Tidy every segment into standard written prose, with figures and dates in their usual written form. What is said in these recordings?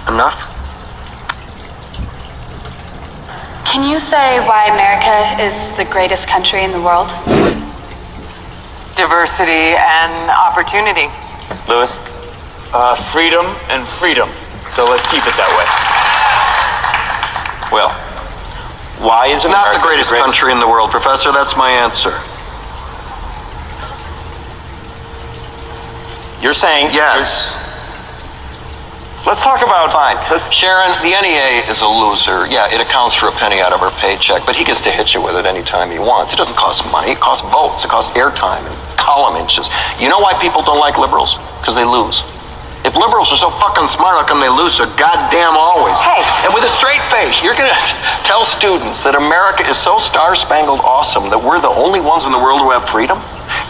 Enough? Can you say why America is the greatest country in the world? Diversity and opportunity. Lewis? Freedom and freedom. So let's keep it that way. Well, why is America not the greatest country in the world, Professor? That's my answer. You're saying... Yes. Let's talk about... Fine. Sharon, the NEA is a loser. Yeah, it accounts for a penny out of her paycheck, but he gets to hit you with it anytime he wants. It doesn't cost money. It costs votes. It costs airtime and column inches. You know why people don't like liberals? Because they lose. If liberals are so fucking smart, how come they lose so goddamn always? Hey. And with a straight face, you're going to tell students that America is so star-spangled awesome that we're the only ones in the world who have freedom?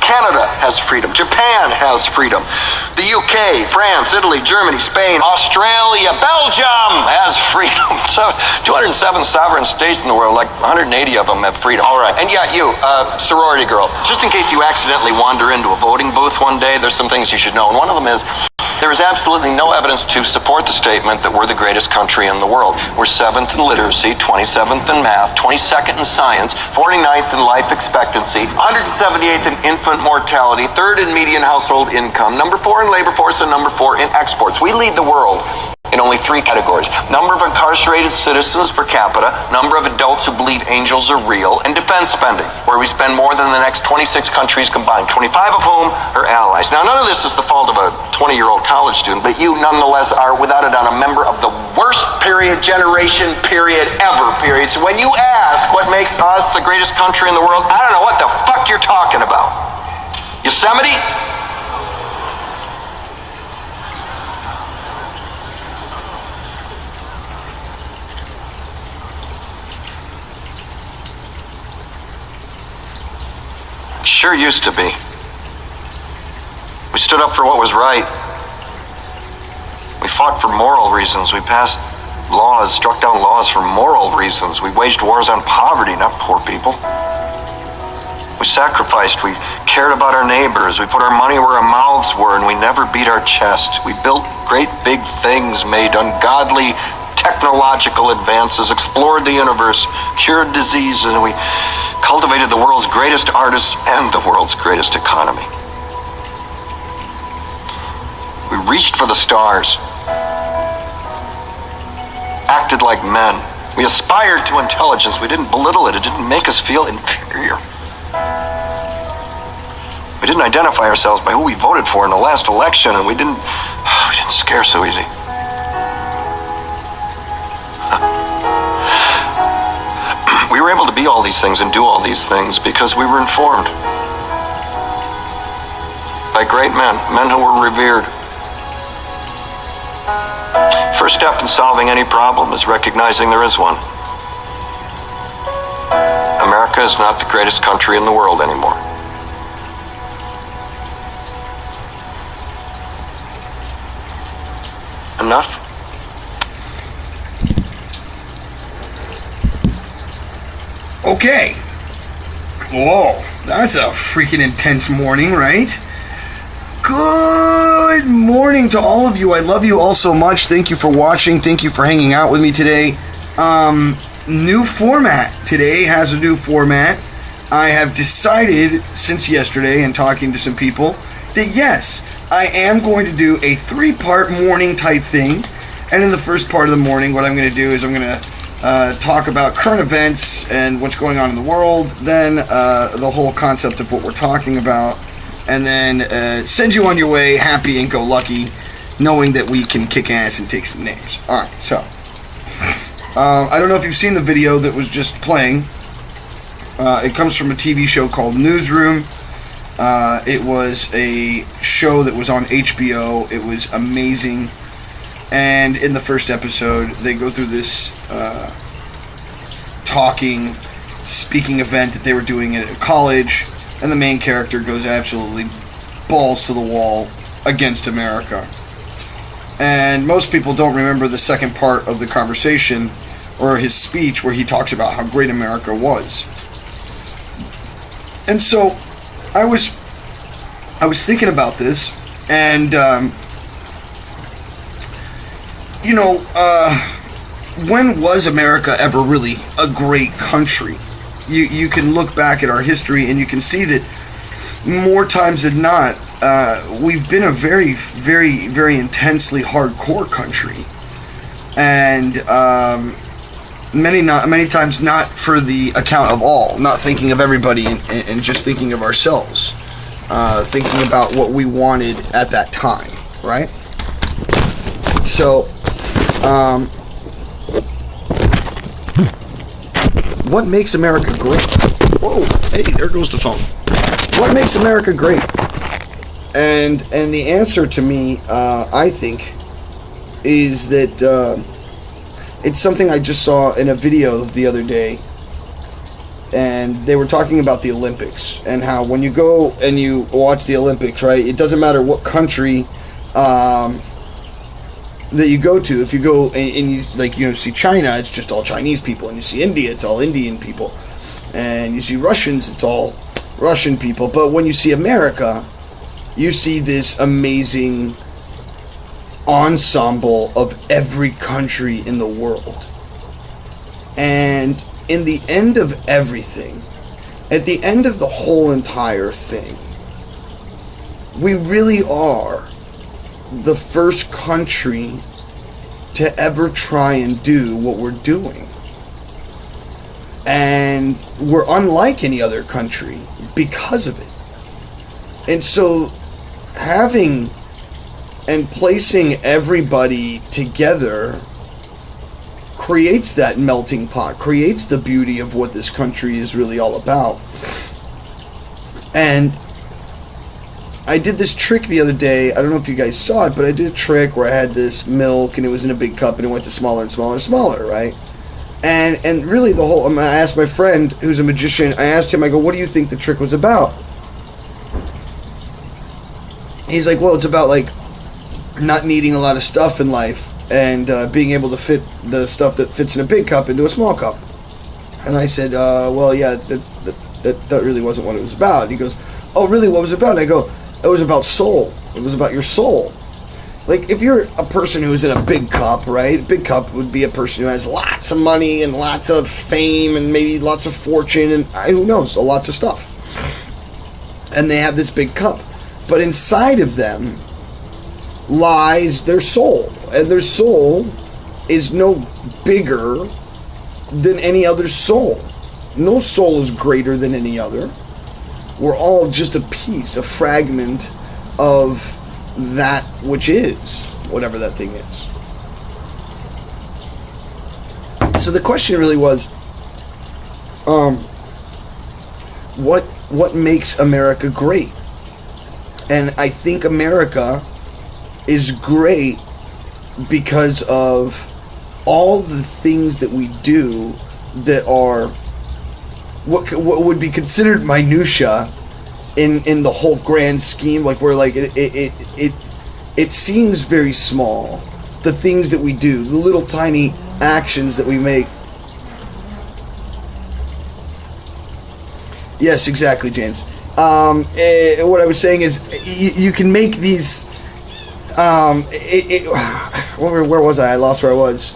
Canada has freedom. Japan has freedom. The UK, France, Italy, Germany, Spain, Australia, Belgium has freedom. So 207 sovereign states in the world, like 180 of them have freedom. All right. And yeah, you, sorority girl, just in case you accidentally wander into a voting booth one day, there's some things you should know. And one of them is, there is absolutely no evidence to support the statement that we're the greatest country in the world. We're 7th in literacy, 27th in math, 22nd in science, 49th in life expectancy, 178th in infant mortality, 3rd in median household income, number 4 in labor force, and number 4 in exports. We lead the world in only 3 categories: number of incarcerated citizens per capita, number of adults who believe angels are real, and defense spending, where we spend more than the next 26 countries combined, 25 of whom are allies. Now, none of this is the fault of a 20-year-old college student, but you nonetheless are, without a doubt, a member of the worst generation ever. So when you ask what makes us the greatest country in the world, I don't know what the fuck you're talking about. Yosemite? Sure used to be. We stood up for what was right. We fought for moral reasons. We passed laws, struck down laws for moral reasons. We waged wars on poverty, not poor people. We sacrificed. We cared about our neighbors. We put our money where our mouths were, and we never beat our chest. We built great big things, made ungodly technological advances, explored the universe, cured diseases, and we cultivated the world's greatest artists and the world's greatest economy. We reached for the stars, acted like men. We aspired to intelligence. We didn't belittle it. It didn't make us feel inferior. We didn't identify ourselves by who we voted for in the last election, and we didn't scare so easy. We were able to be all these things and do all these things because we were informed by great men who were revered. First step in solving any problem is recognizing there is one. America is not the greatest country in the world anymore. Enough? Okay. Whoa, that's a freaking intense morning, right? Good morning to all of you. I love you all so much. Thank you for watching. Thank you for hanging out with me today. New format. Today has a new format. I have decided since yesterday and talking to some people that yes, I am going to do a 3-part morning type thing. And in the first part of the morning, what I'm going to do is I'm going to talk about current events and what's going on in the world, then the whole concept of what we're talking about, and then send you on your way happy and go lucky, knowing that we can kick ass and take some names. Alright, so I don't know if you've seen the video that was just playing. It comes from a TV show called Newsroom. It was a show that was on HBO. It was amazing. And in the first episode, they go through this speaking event that they were doing at a college, and the main character goes absolutely balls to the wall against America. And most people don't remember the second part of the conversation, or his speech, where he talks about how great America was. And so, I was thinking about this, and you know, when was America ever really a great country? You can look back at our history and you can see that more times than not, we've been a very, very, very intensely hardcore country. And many times not for the account of all, not thinking of everybody and just thinking of ourselves. Thinking about what we wanted at that time, right? So, what makes America great? Whoa, hey, there goes the phone. What makes America great? And the answer to me, I think, is that it's something I just saw in a video the other day, and they were talking about the Olympics and how when you go and you watch the Olympics, right, it doesn't matter what country that you go to. If you go and you, like, you know, see China, it's just all Chinese people, and you see India, it's all Indian people, and you see Russians, it's all Russian people. But when you see America, you see this amazing ensemble of every country in the world. And in the end of everything, at the end of the whole entire thing, we really are the first country to ever try and do what we're doing. And we're unlike any other country because of it. And so having and placing everybody together creates that melting pot, creates the beauty of what this country is really all about. And I did this trick the other day. I don't know if you guys saw it, but I did a trick where I had this milk and it was in a big cup and it went to smaller and smaller and smaller, right? And really the whole, I asked my friend who's a magician, I asked him, I go, what do you think the trick was about? He's like, well, it's about like not needing a lot of stuff in life and being able to fit the stuff that fits in a big cup into a small cup. And I said, well, yeah, that really wasn't what it was about. And he goes, oh, really, what was it about? And I go, it was about soul. It was about your soul. Like, if you're a person who's in a big cup, right? A big cup would be a person who has lots of money and lots of fame and maybe lots of fortune and who knows, lots of stuff. And they have this big cup. But inside of them lies their soul. And their soul is no bigger than any other soul. No soul is greater than any other. We're all just a piece, a fragment of that which is, whatever that thing is. So the question really was, what makes America great? And I think America is great because of all the things that we do that are what would be considered minutia in the whole grand scheme. Like, we're like, it seems very small, the things that we do, the little tiny actions that we make. Yes, exactly, James. What I was saying is, you can make these. Where was I? I lost where I was.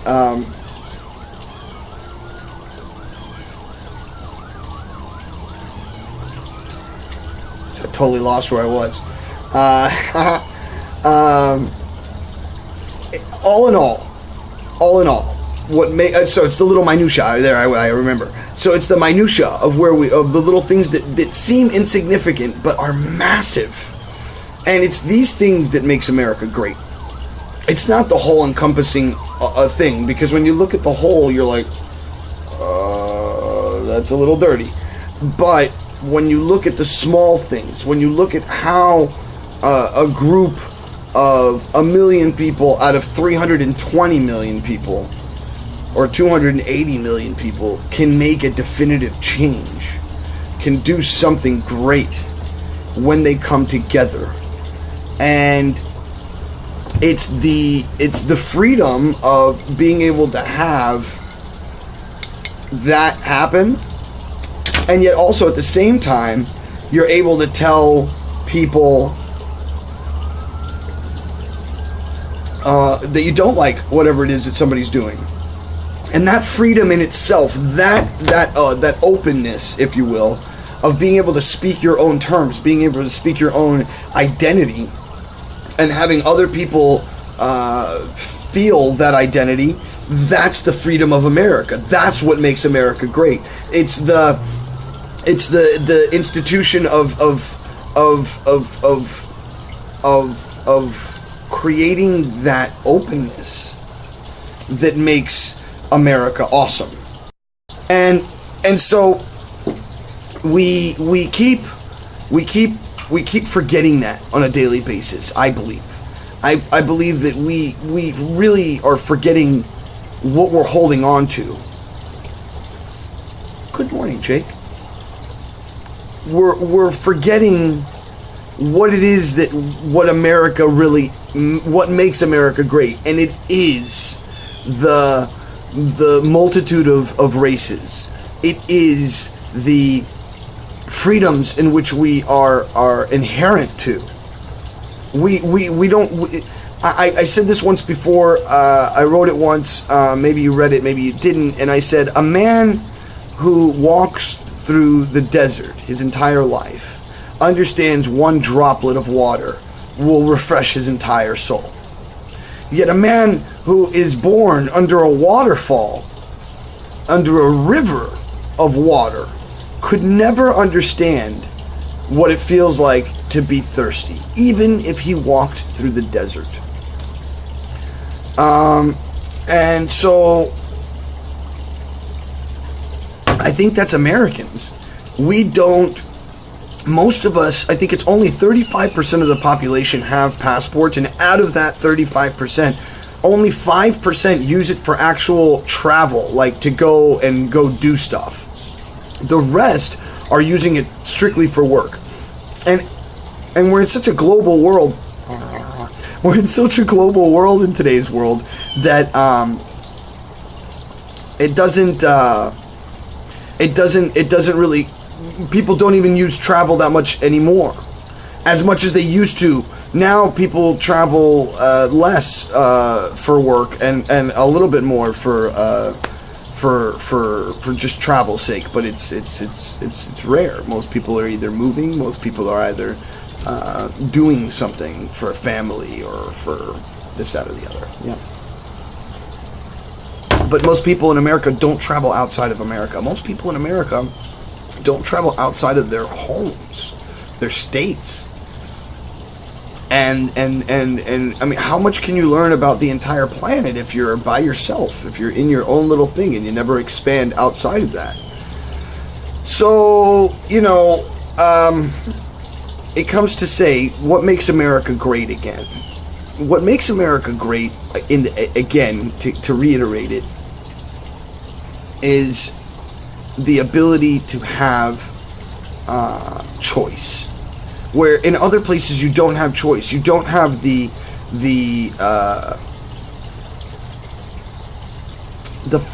I totally lost where I was. All in all, what so it's the little minutia there. I remember. So it's the minutia of of the little things that seem insignificant but are massive, and it's these things that makes America great. It's not the whole encompassing thing, because when you look at the whole, you're like, that's a little dirty. But when you look at the small things, when you look at how a group of 1 million people out of 320 million people or 280 million people can make a definitive change, can do something great when they come together. And it's the freedom of being able to have that happen, and yet also at the same time you're able to tell people that you don't like whatever it is that somebody's doing. And that freedom in itself, that openness, if you will, of being able to speak your own terms, being able to speak your own identity, and having other people feel that identity, that's the freedom of America. That's what makes America great. It's the institution of creating that openness that makes America awesome. And so we keep forgetting that on a daily basis. I believe that we really are forgetting what we're holding on to. Good morning, Jake. We're forgetting what it is what America really, what makes America great, and it is the multitude of races. It is the freedoms in which we are inherent to. We don't. I said this once before. I wrote it once. Maybe you read it. Maybe you didn't. And I said, a man who walks through the desert his entire life understands one droplet of water will refresh his entire soul. Yet a man who is born under a waterfall, under a river of water, could never understand what it feels like to be thirsty, even if he walked through the desert. And so I think that's Americans. We don't, most of us, I think it's only 35% of the population have passports, and out of that 35%, only 5% use it for actual travel, like to go do stuff. The rest are using it strictly for work. And we're in such a global world. We're in such a global world in today's world that it doesn't really, people don't even use travel that much anymore, as much as they used to. Now people travel less for work and a little bit more for just travel's sake, but it's rare. Most people are either moving, most people are either doing something for a family or for this, that, or the other. Yeah. But most people in America don't travel outside of America. Most people in America don't travel outside of their homes, their states. And I mean, how much can you learn about the entire planet if you're by yourself, if you're in your own little thing and you never expand outside of that? So, you know, it comes to say, what makes America great again? What makes America great, to reiterate it, is the ability to have choice. Where in other places you don't have choice. You don't have the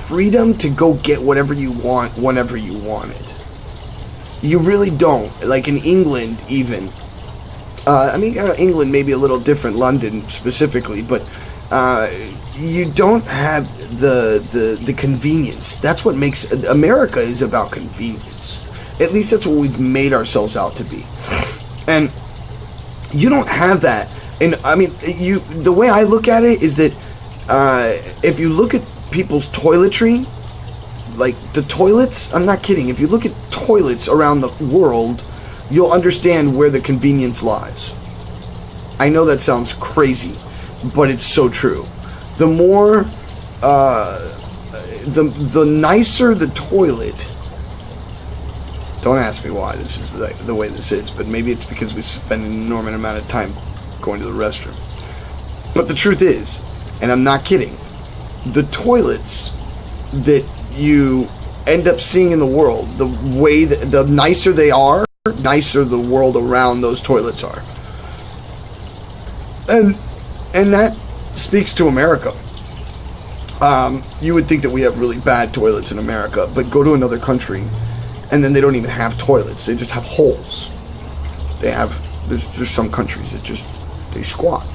freedom to go get whatever you want whenever you want it. You really don't. Like in England, even. England may be a little different, London specifically, but you don't have the convenience. That's what makes America is about convenience. At least that's what we've made ourselves out to be. And you don't have that. And I mean, the way I look at it is that if you look at people's toiletry, like the toilets, I'm not kidding. If you look at toilets around the world, you'll understand where the convenience lies. I know that sounds crazy, but it's so true. The more, the nicer the toilet. Don't ask me why this is the way this is, but maybe it's because we spend an enormous amount of time going to the restroom. But the truth is, and I'm not kidding, the toilets that you end up seeing in the world, the nicer they are, nicer the world around those toilets are. And that speaks to America. You would think that we have really bad toilets in America, but go to another country and then they don't even have toilets. They just have holes. There's some countries that they squat.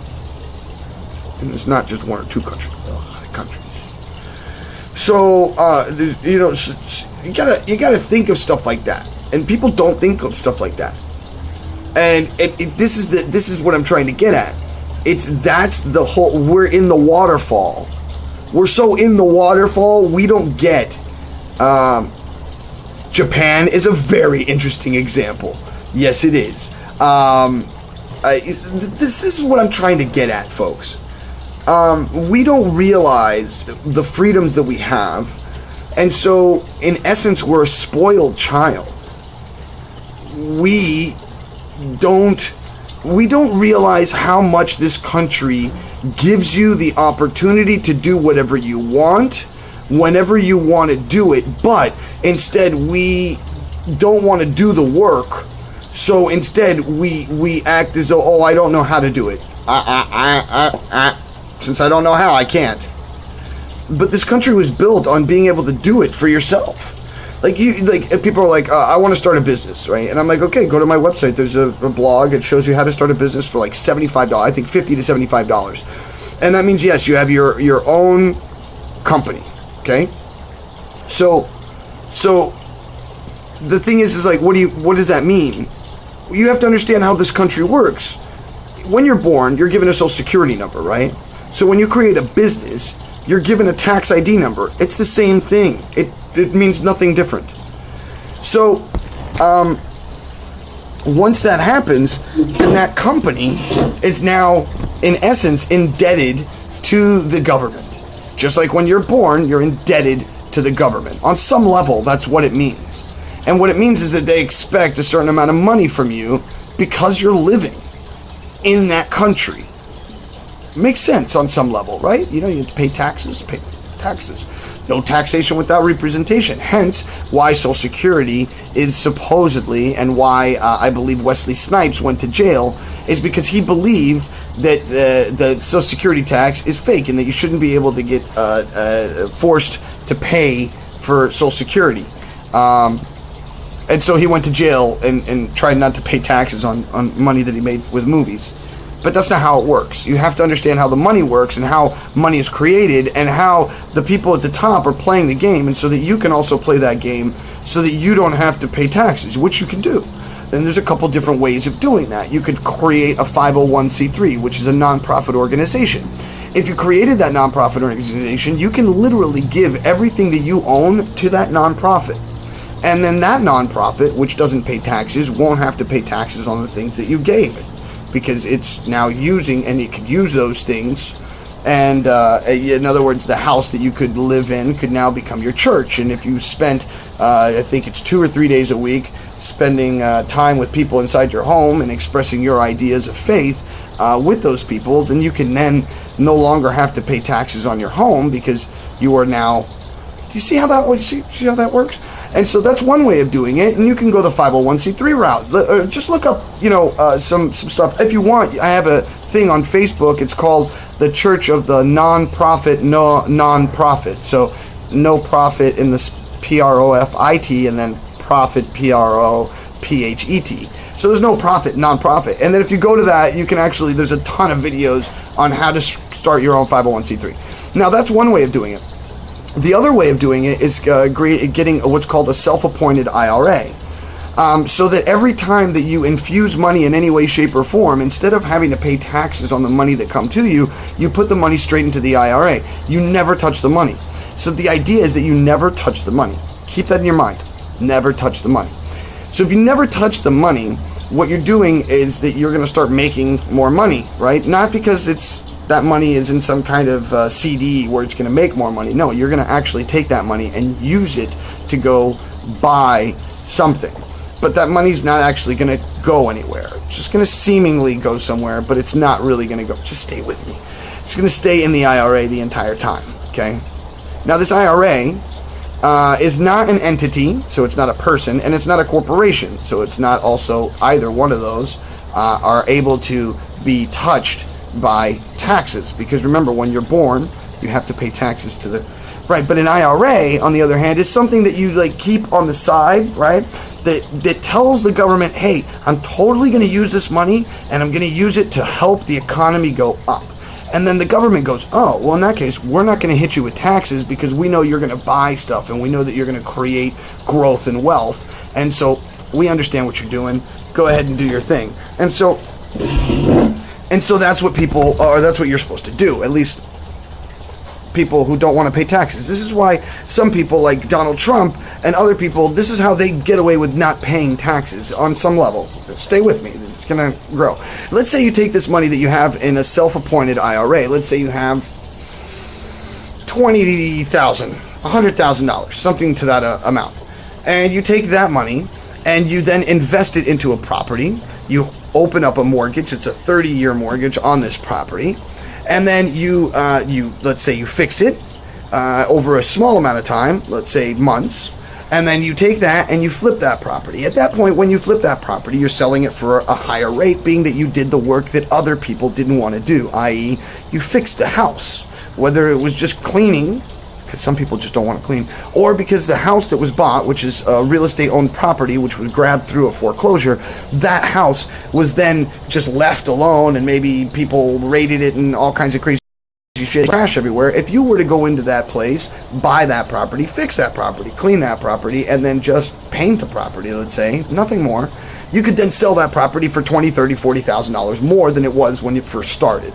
And it's not just one or two countries, a lot of countries. So, you know, you gotta think of stuff like that. And people don't think of stuff like that. And this is what I'm trying to get at. That's the whole, we're in the waterfall. We're so in the waterfall, we don't get, Japan is a very interesting example. Yes, it is. This is what I'm trying to get at, folks. We don't realize the freedoms that we have, and so in essence we're a spoiled child. We don't realize how much this country gives you the opportunity to do whatever you want, whenever you want to do it, but instead we don't want to do the work, so instead we act as though, oh, I don't know how to do it. Since I don't know how, I can't. But this country was built on being able to do it for yourself. Like people are like, I want to start a business, right? And I'm like, okay, go to my website. There's a blog that shows you how to start a business for like $75. I think $50 to $75. And that means, yes, you have your own company, okay? So the thing is like, what does that mean? You have to understand how this country works. When you're born, you're given a social security number, right? So when you create a business, you're given a tax ID number. It's the same thing. It means nothing different. So once that happens, then that company is now, in essence, indebted to the government. Just like when you're born, you're indebted to the government. On some level, that's what it means. And what it means is that they expect a certain amount of money from you because you're living in that country. Makes sense on some level, right? You know, you have to pay taxes. No taxation without representation. Hence, why Social Security is supposedly, and why I believe Wesley Snipes went to jail, is because he believed that the Social Security tax is fake and that you shouldn't be able to get forced to pay for Social Security. And so he went to jail and tried not to pay taxes on money that he made with movies. But that's not how it works. You have to understand how the money works and how money is created and how the people at the top are playing the game, and so that you can also play that game so that you don't have to pay taxes, which you can do. And there's a couple different ways of doing that. You could create a 501c3, which is a nonprofit organization. If you created that nonprofit organization, you can literally give everything that you own to that nonprofit. And then that nonprofit, which doesn't pay taxes, won't have to pay taxes on the things that you gave it, because it's now using, and it could use those things. And in other words, the house that you could live in could now become your church. And if you spent, I think it's 2 or 3 days a week, spending time with people inside your home and expressing your ideas of faith with those people, then you can then no longer have to pay taxes on your home, because you are now. Do you see how that works? See how that works? And so that's one way of doing it, and you can go the 501c3 route. Just look up, some stuff. If you want, I have a thing on Facebook. It's called the Church of the Non-Profit. So no profit in the P-R-O-F-I-T, and then profit, P-R-O-P-H-E-T. So there's no profit, non-profit. And then if you go to that, you can actually, there's a ton of videos on how to start your own 501c3. Now that's one way of doing it. The other way of doing it is getting what's called a self-appointed IRA. So that every time that you infuse money in any way, shape, or form, instead of having to pay taxes on the money that come to you, you put the money straight into the IRA. You never touch the money. So the idea is that you never touch the money. Keep that in your mind. Never touch the money. So if you never touch the money, what you're doing is that you're going to start making more money, right? Not because that money is in some kind of CD where it's going to make more money. No, you're going to actually take that money and use it to go buy something. But that money's not actually going to go anywhere. It's just going to seemingly go somewhere, but it's not really going to go. Just stay with me. It's going to stay in the IRA the entire time, okay? Now, this IRA is not an entity, so it's not a person, and it's not a corporation, so it's not also either one of those are able to be touched by taxes, because remember, when you're born, you have to pay taxes to the right. But an IRA, on the other hand, is something that you keep on the side, right? That tells the government, hey, I'm totally going to use this money, and I'm going to use it to help the economy go up. And then the government goes, oh, well, in that case, we're not going to hit you with taxes because we know you're going to buy stuff and we know that you're going to create growth and wealth. And so we understand what you're doing. Go ahead and do your thing. And so that's what people, or that's what you're supposed to do, at least people who don't want to pay taxes. This is why some people like Donald Trump and other people, this is how they get away with not paying taxes on some level. Stay with me. It's going to grow. Let's say you take this money that you have in a self-appointed IRA. Let's say you have $20,000, $100,000, something to that amount. And you take that money and you then invest it into a property. You open up a mortgage. It's a 30-year mortgage on this property. And then you let's say you fix it over a small amount of time, let's say months, and then you take that and you flip that property. At that point, when you flip that property, you're selling it for a higher rate, being that you did the work that other people didn't want to do, i.e. you fixed the house, whether it was just cleaning, because some people just don't want to clean, or because the house that was bought, which is a real estate owned property, which was grabbed through a foreclosure, that house was then just left alone and maybe people raided it and all kinds of crazy shit, crash everywhere. If you were to go into that place, buy that property, fix that property, clean that property, and then just paint the property, let's say, nothing more, you could then sell that property for $20,000, $30,000, $40,000 more than it was when you first started.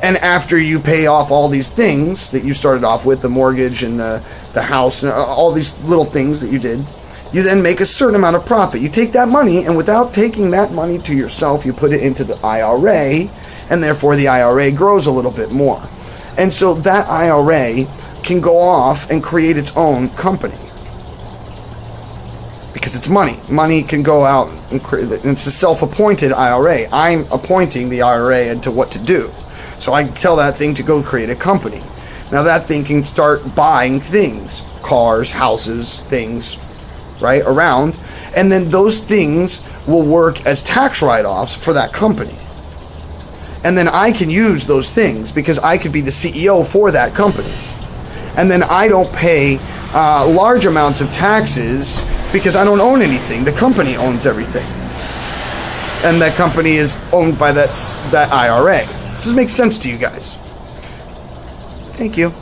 And after you pay off all these things that you started off with, the mortgage and the house and all these little things that you did, you then make a certain amount of profit. You take that money, and without taking that money to yourself, you put it into the IRA, and therefore the IRA grows a little bit more. And so that IRA can go off and create its own company. Because it's money. Money can go out and create, it's a self-appointed IRA. I'm appointing the IRA into what to do. So I tell that thing to go create a company. Now that thing can start buying things, cars, houses, things, right, around. And then those things will work as tax write-offs for that company. And then I can use those things because I could be the CEO for that company. And then I don't pay large amounts of taxes because I don't own anything. The company owns everything. And that company is owned by that IRA. Does this make sense to you guys? Thank you.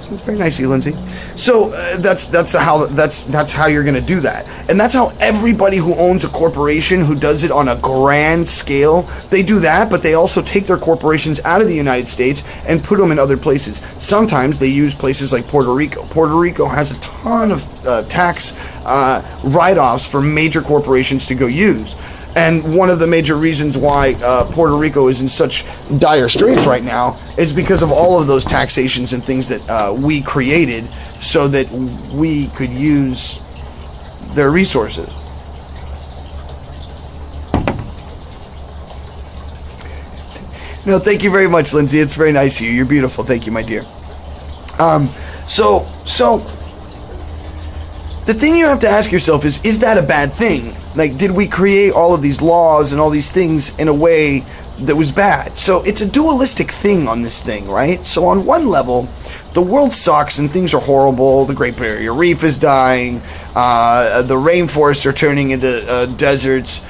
That's very nice of you, Lindsay. So that's how you're going to do that, and that's how everybody who owns a corporation who does it on a grand scale, they do that. But they also take their corporations out of the United States and put them in other places. Sometimes they use places like Puerto Rico. Puerto Rico has a ton of tax write-offs for major corporations to go use. And one of the major reasons why Puerto Rico is in such dire straits right now is because of all of those taxations and things that we created so that we could use their resources. No, thank you very much, Lindsay. It's very nice of you. You're beautiful. Thank you, my dear. So the thing you have to ask yourself is that a bad thing? Like, did we create all of these laws and all these things in a way that was bad? So it's a dualistic thing on this thing, right? So on one level, the world sucks and things are horrible. The Great Barrier Reef is dying. The rainforests are turning into deserts.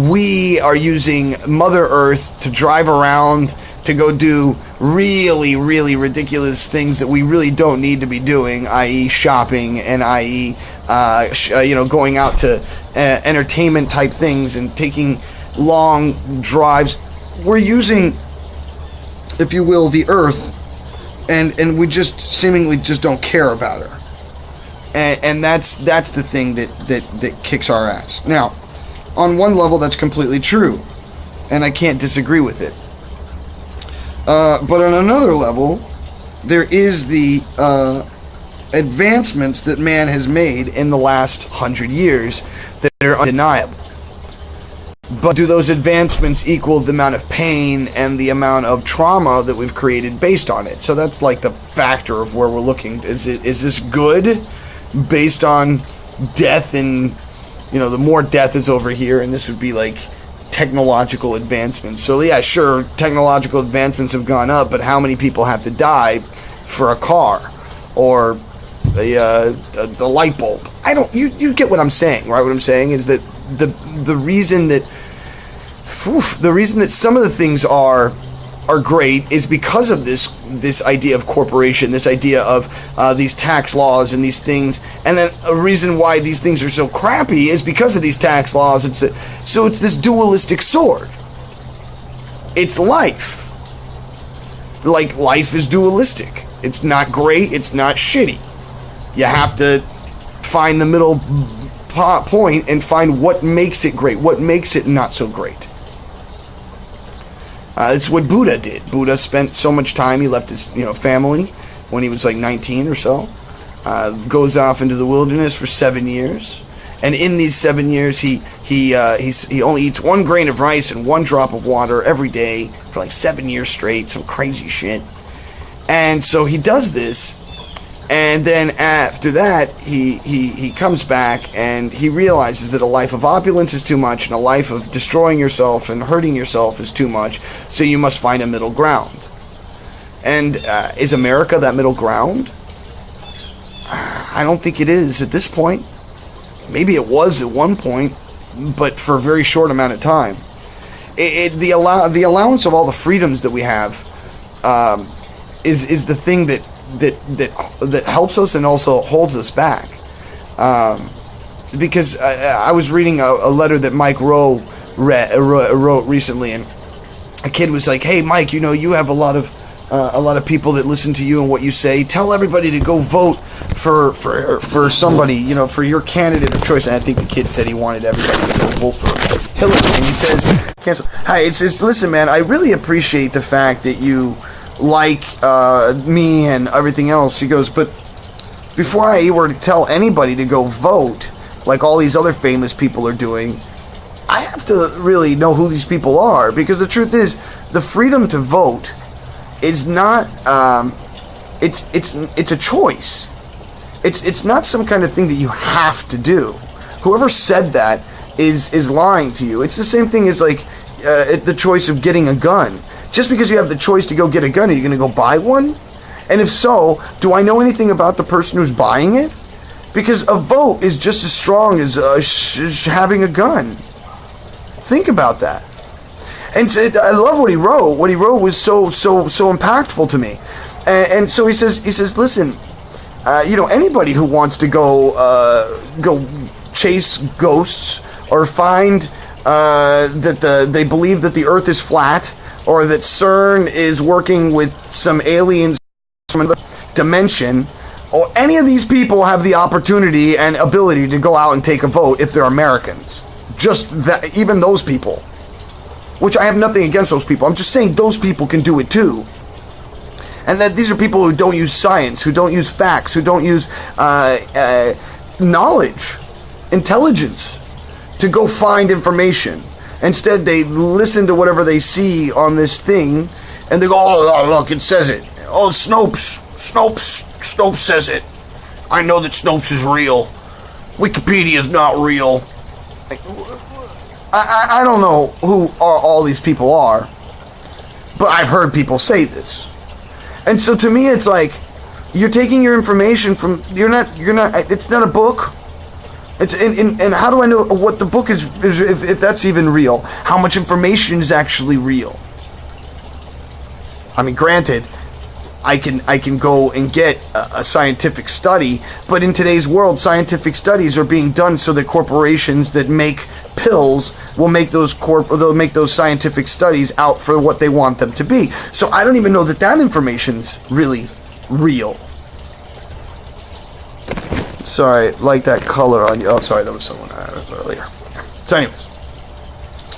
We are using Mother Earth to drive around to go do really, really ridiculous things that we really don't need to be doing, i.e. shopping and i.e. Going out to entertainment type things and taking long drives. We're using, if you will, the Earth, and we just seemingly just don't care about her. And that's the thing that kicks our ass. Now, on one level, that's completely true, and I can't disagree with it. But on another level, there is the advancements that man has made in the last 100 years that are undeniable. But do those advancements equal the amount of pain and the amount of trauma that we've created based on it? So that's like the factor of where we're looking. Is this good based on death? And the more death is over here, and this would be like technological advancements. So yeah, sure, technological advancements have gone up, but how many people have to die for a car or the light bulb? You get what I'm saying, right? What I'm saying is that the reason that the reason that some of the things are great is because of this idea of corporation, this idea of these tax laws and these things. And then a reason why these things are so crappy is because of these tax laws. So it's this dualistic sword. It's life. Like, life is dualistic. It's not great, it's not shitty. You have to find the middle point and find what makes it great, what makes it not so great. It's what Buddha did. Buddha spent so much time. He left his family when he was like 19 or so. Goes off into the wilderness for 7 years, and in these 7 years, he only eats 1 grain of rice and 1 drop of water every day for like 7 years straight. Some crazy shit. And so he does this, and then after that, he comes back and he realizes that a life of opulence is too much, and a life of destroying yourself and hurting yourself is too much, so you must find a middle ground. And is America that middle ground? I don't think it is at this point. Maybe it was at one point, but for a very short amount of time. The allowance of all the freedoms that we have is the thing that helps us and also holds us back. Because I was reading a letter that Mike Rowe wrote recently, and a kid was like, "Hey, Mike, you have a lot of people that listen to you and what you say. Tell everybody to go vote for somebody, for your candidate of choice." And I think the kid said he wanted everybody to go vote for Hillary. And he says, "Cancel." Hi, it says, "Listen, man, I really appreciate the fact that you like me and everything else." He goes, "But before I were to tell anybody to go vote, like all these other famous people are doing, I have to really know who these people are, because the truth is, the freedom to vote is not it's a choice. It's not some kind of thing that you have to do. Whoever said that is lying to you. It's the same thing as like the choice of getting a gun. Just because you have the choice to go get a gun, are you going to go buy one? And if so, do I know anything about the person who's buying it? Because a vote is just as strong as having a gun. Think about that. And so I love what he wrote. What he wrote was so impactful to me. And so he says, listen, anybody who wants to go chase ghosts or find that they believe that the Earth is flat, or that CERN is working with some aliens from another dimension, or any of these people have the opportunity and ability to go out and take a vote if they're Americans. Just that, even those people. Which I have nothing against those people. I'm just saying those people can do it too. And that these are people who don't use science, who don't use facts, who don't use knowledge, intelligence to go find information. Instead, they listen to whatever they see on this thing, and they go, "Oh, look, it says it. Oh, Snopes says it. I know that Snopes is real. Wikipedia is not real." I don't know who all these people are, but I've heard people say this. And so to me, it's like, you're taking your information from, it's not a book. It's and how do I know what the book is if that's even real? How much information is actually real? I mean, granted, I can go and get a scientific study, but in today's world, scientific studies are being done so that corporations that make pills will make they'll make those scientific studies out for what they want them to be. So I don't even know that information's really real. Sorry, like that color on you. Oh, sorry, that was someone earlier. So anyways.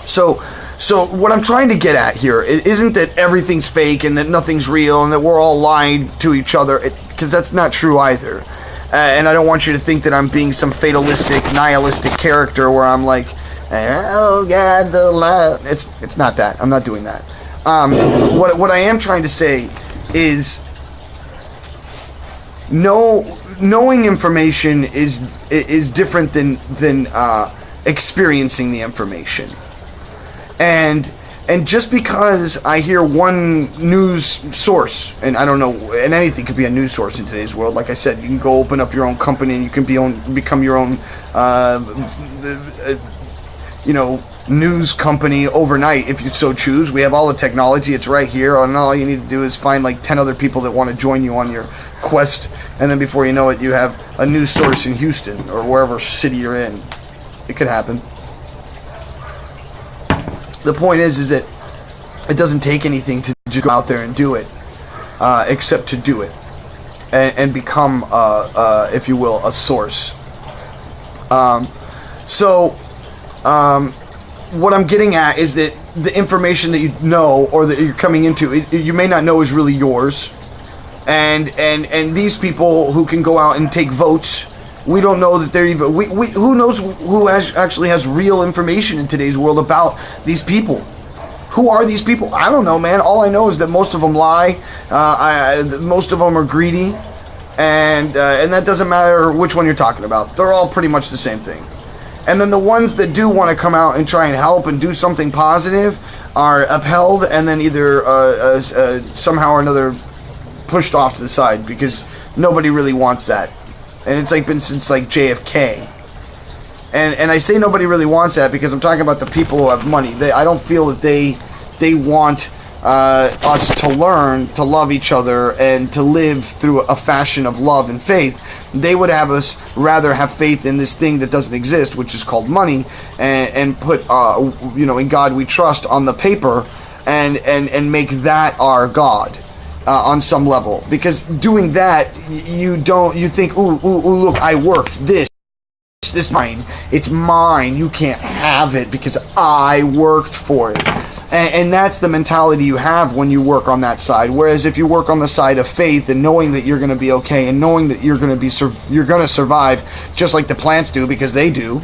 So what I'm trying to get at here isn't that everything's fake and that nothing's real and that we're all lying to each other, because that's not true either. And I don't want you to think that I'm being some fatalistic, nihilistic character where I'm like, "Oh God, the lie." It's not that. I'm not doing that. What I am trying to say is, knowing information is different than experiencing the information. And just because I hear one news source, and I don't know, and anything could be a news source in today's world. Like I said, you can go open up your own company and you can become your own news company overnight if you so choose. We have all the technology. It's right here, and all you need to do is find like 10 other people that want to join you on your quest, and then before you know it, you have a news source in Houston or wherever city you're in. It could happen. The point is that it doesn't take anything to just go out there and do it, except to do it and become, if you will, a source. What I'm getting at is that the information that you know or that you're coming into, you may not know is really yours. And these people who can go out and take votes, we don't know that they're even... who knows who actually has real information in today's world about these people? Who are these people? I don't know, man. All I know is that most of them lie. Most of them are greedy. And that doesn't matter which one you're talking about. They're all pretty much the same thing. And then the ones that do want to come out and try and help and do something positive are upheld and then either somehow or another pushed off to the side because nobody really wants that. And it's like been since like JFK. And I say nobody really wants that because I'm talking about the people who have money. I don't feel that they want us to learn to love each other and to live through a fashion of love and faith. They would have us rather have faith in this thing that doesn't exist, which is called money, and put in God we trust on the paper and make that our God on some level. Because doing that, you think, ooh, look, I worked this mine. It's mine. You can't have it because I worked for it. And that's the mentality you have when you work on that side. Whereas if you work on the side of faith and knowing that you're going to be okay and knowing that you're going to survive just like the plants do because they do,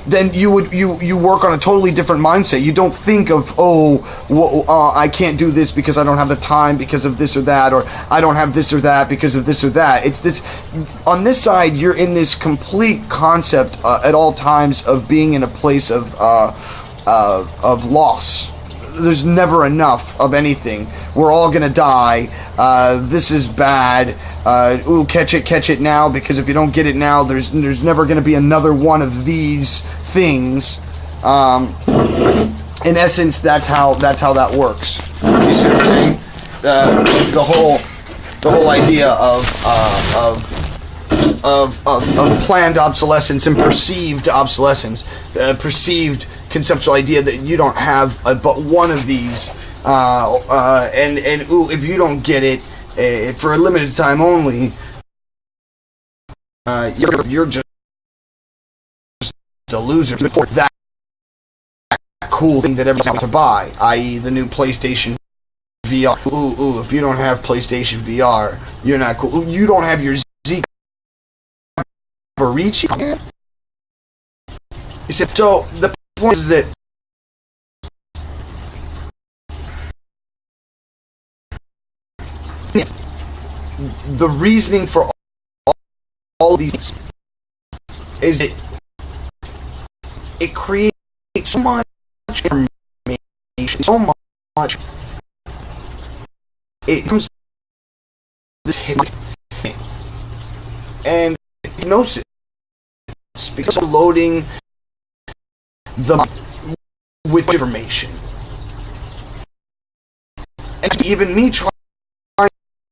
then you work on a totally different mindset. You don't think of, I can't do this because I don't have the time because of this or that, or I don't have this or that because of this or that. It's this. On this side, you're in this complete concept at all times of being in a place of loss. There's never enough of anything. We're all gonna die. This is bad. Catch it now, because if you don't get it now, there's never gonna be another one of these things. In essence, that's how that works. You see what I'm saying? The whole idea of planned obsolescence and perceived obsolescence, perceived conceptual idea that you don't have but one of these, if you don't get it for a limited time only, you're just a loser for that cool thing that everybody's going to buy, i.e. the new PlayStation VR. If you don't have PlayStation VR, you're not cool. You don't have your Z for reach. So the point is that the reasoning for all of these things is that it creates so much information, so much. It becomes this hypnotic thing, and hypnosis, because of loading the mind with information, and even me trying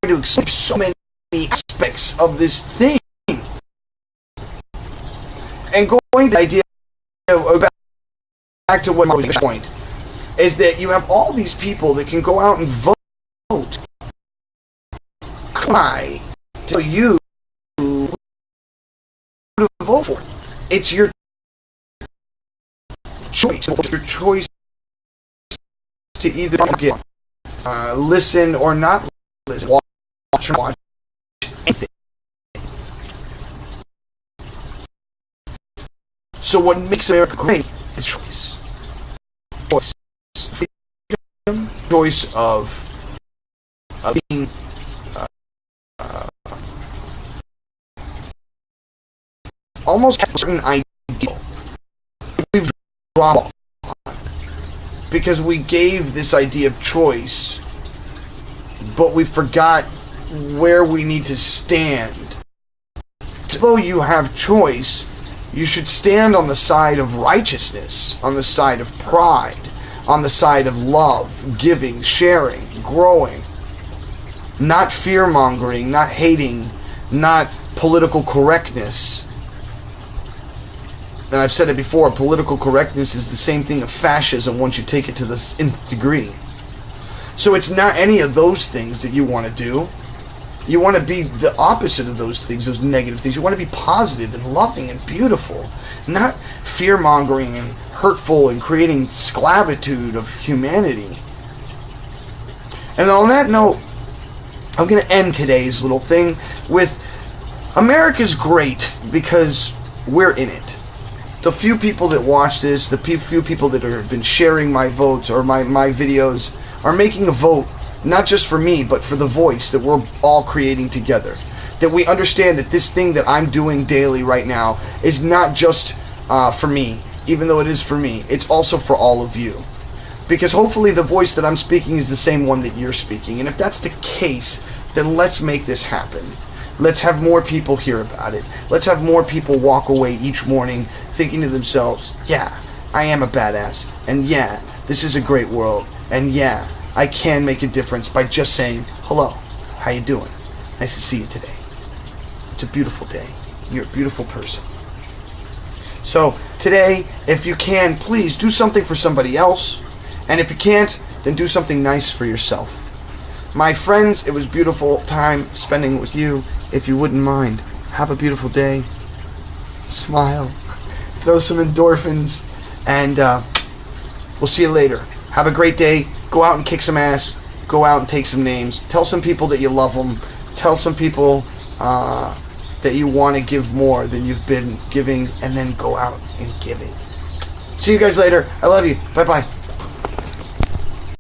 to explain so many aspects of this thing, and going to the idea back to what my point is, that you have all these people that can go out and vote. I tell you who to vote for. It's your choice. It's your choice to either get listen or not listen, watch anything. So what makes America great is choice. Freedom, choice of being almost a certain ideal we've dropped on, because we gave this idea of choice, but we forgot where we need to stand. Though you have choice, You should stand on the side of righteousness, on the side of pride, on the side of love, giving, sharing, growing. Not fear-mongering, not hating, not political correctness. And I've said it before, political correctness is the same thing as fascism once you take it to the nth degree. So it's not any of those things that you want to do. You want to be the opposite of those things, those negative things. You want to be positive and loving and beautiful, not fear-mongering and hurtful and creating sclavitude of humanity. And on that note, I'm going to end today's little thing with America's great because we're in it. The few people that watch this, the few people that have been sharing my votes or my videos are making a vote, not just for me, but for the voice that we're all creating together. That we understand that this thing that I'm doing daily right now is not just for me, even though it is for me. It's also for all of you. Because hopefully the voice that I'm speaking is the same one that you're speaking. And if that's the case, then let's make this happen. Let's have more people hear about it. Let's have more people walk away each morning thinking to themselves, yeah, I am a badass. And yeah, this is a great world. And yeah, I can make a difference by just saying, hello, how you doing? Nice to see you today. It's a beautiful day. You're a beautiful person. So today, if you can, please do something for somebody else. And if you can't, then do something nice for yourself. My friends, it was a beautiful time spending with you. If you wouldn't mind, have a beautiful day. Smile. Throw some endorphins. And we'll see you later. Have a great day. Go out and kick some ass. Go out and take some names. Tell some people that you love them. Tell some people that you want to give more than you've been giving. And then go out and give it. See you guys later. I love you. Bye-bye.